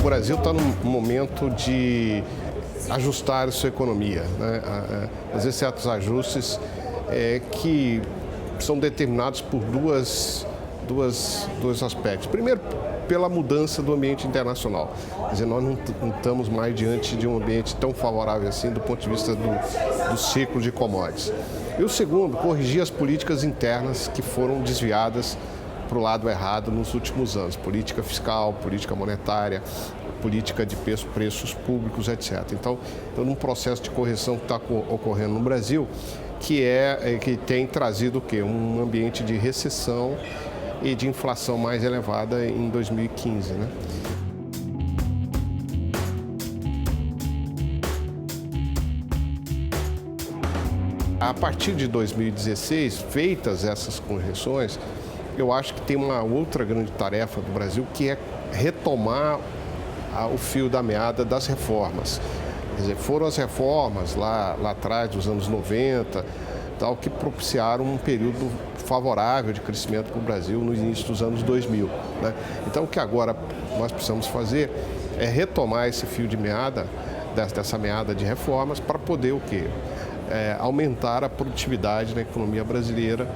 Brasil está num momento de ajustar a sua economia, né? Fazer certos ajustes que são determinados por dois aspectos. Primeiro, pela mudança do ambiente internacional. Quer dizer, nós não estamos mais diante de um ambiente tão favorável assim do ponto de vista do ciclo de commodities. E o segundo, corrigir as políticas internas que foram desviadas para o lado errado nos últimos anos. Política fiscal, política monetária, política de preços públicos, etc. Então, num processo de correção que está ocorrendo no Brasil, que tem trazido o quê? Um ambiente de recessão e de inflação mais elevada em 2015, né? A partir de 2016, feitas essas correções, eu acho que tem uma outra grande tarefa do Brasil, que é retomar o fio da meada das reformas. Quer dizer, foram as reformas lá atrás, dos anos 90, tal, que propiciaram um período favorável de crescimento para o Brasil no início dos anos 2000. Né? Então, o que agora nós precisamos fazer é retomar esse fio de meada, dessa meada de reformas, para poder o quê? Aumentar a produtividade na economia brasileira,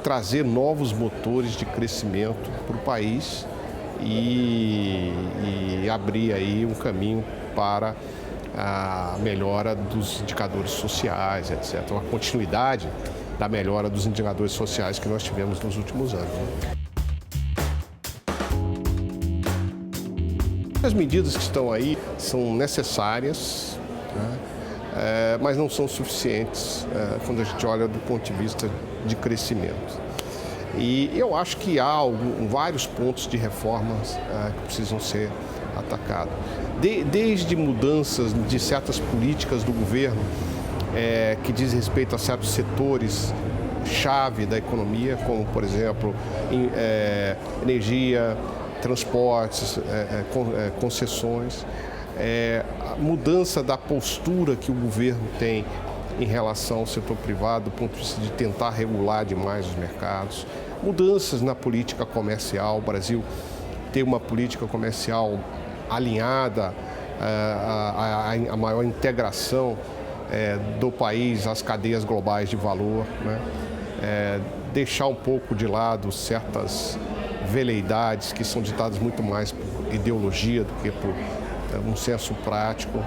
trazer novos motores de crescimento para o país e abrir aí um caminho para a melhora dos indicadores sociais, etc. A continuidade da melhora dos indicadores sociais que nós tivemos nos últimos anos. As medidas que estão aí são necessárias, né? Mas não são suficientes quando a gente olha do ponto de vista de crescimento. E eu acho que há vários pontos de reformas que precisam ser atacados. Desde mudanças de certas políticas do governo que diz respeito a certos setores-chave da economia, como, por exemplo, energia, transportes, concessões. A mudança da postura que o governo tem em relação ao setor privado, do ponto de vista de tentar regular demais os mercados, mudanças na política comercial. O Brasil tem uma política comercial alinhada à maior integração do país às cadeias globais de valor, né? Deixar um pouco de lado certas veleidades que são ditadas muito mais por ideologia do que por um senso prático.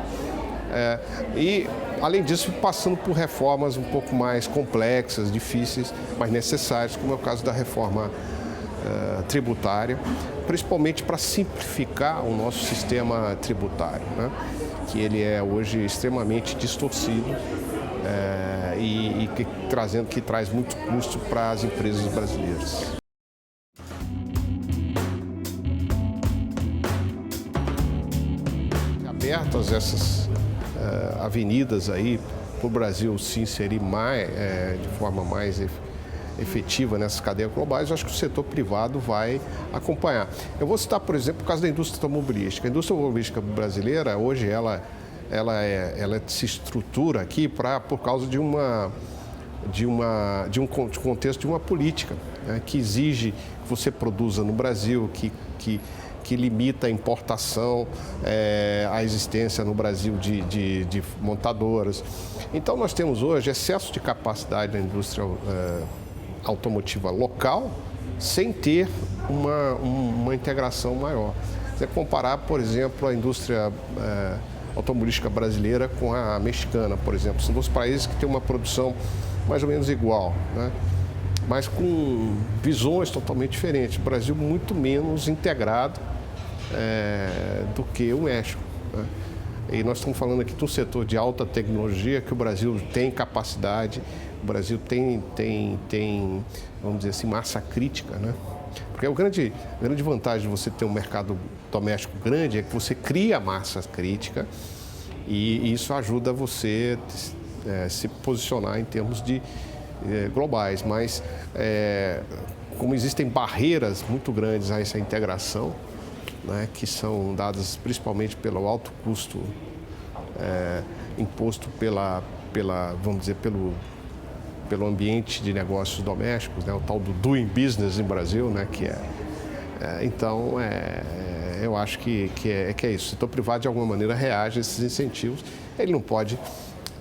E, além disso, passando por reformas um pouco mais complexas, difíceis, mas necessárias, como é o caso da reforma tributária, principalmente para simplificar o nosso sistema tributário, né? Que ele é hoje extremamente distorcido e que traz muito custo para as empresas brasileiras. Abertas essas avenidas aí para o Brasil se inserir de forma mais efetiva nessas cadeias globais, eu acho que o setor privado vai acompanhar. Eu vou citar, por exemplo, o caso da indústria automobilística. A indústria automobilística brasileira, hoje, ela se estrutura aqui por causa de um contexto de uma política, né, que exige que você produza no Brasil, que limita a importação, a existência no Brasil de montadoras. Então, nós temos hoje excesso de capacidade na indústria automotiva local, sem ter uma integração maior. Se você comparar, por exemplo, a indústria automobilística brasileira com a mexicana, por exemplo, são dois países que têm uma produção mais ou menos igual, né? Mas com visões totalmente diferentes. O Brasil muito menos integrado do que o México, né? E nós estamos falando aqui de um setor de alta tecnologia que o Brasil tem capacidade, o Brasil tem vamos dizer assim, massa crítica, né? Porque a grande vantagem de você ter um mercado doméstico grande é que você cria massa crítica e isso ajuda você se posicionar em termos de globais. Mas como existem barreiras muito grandes a essa integração, né, que são dadas principalmente pelo alto custo imposto vamos dizer, pelo ambiente de negócios domésticos, né, o tal do doing business no Brasil, né, que então Eu acho que é isso. O setor privado, de alguma maneira, reage a esses incentivos. Ele não pode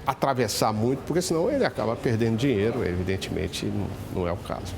atravessar muito, porque senão ele acaba perdendo dinheiro, evidentemente não é o caso.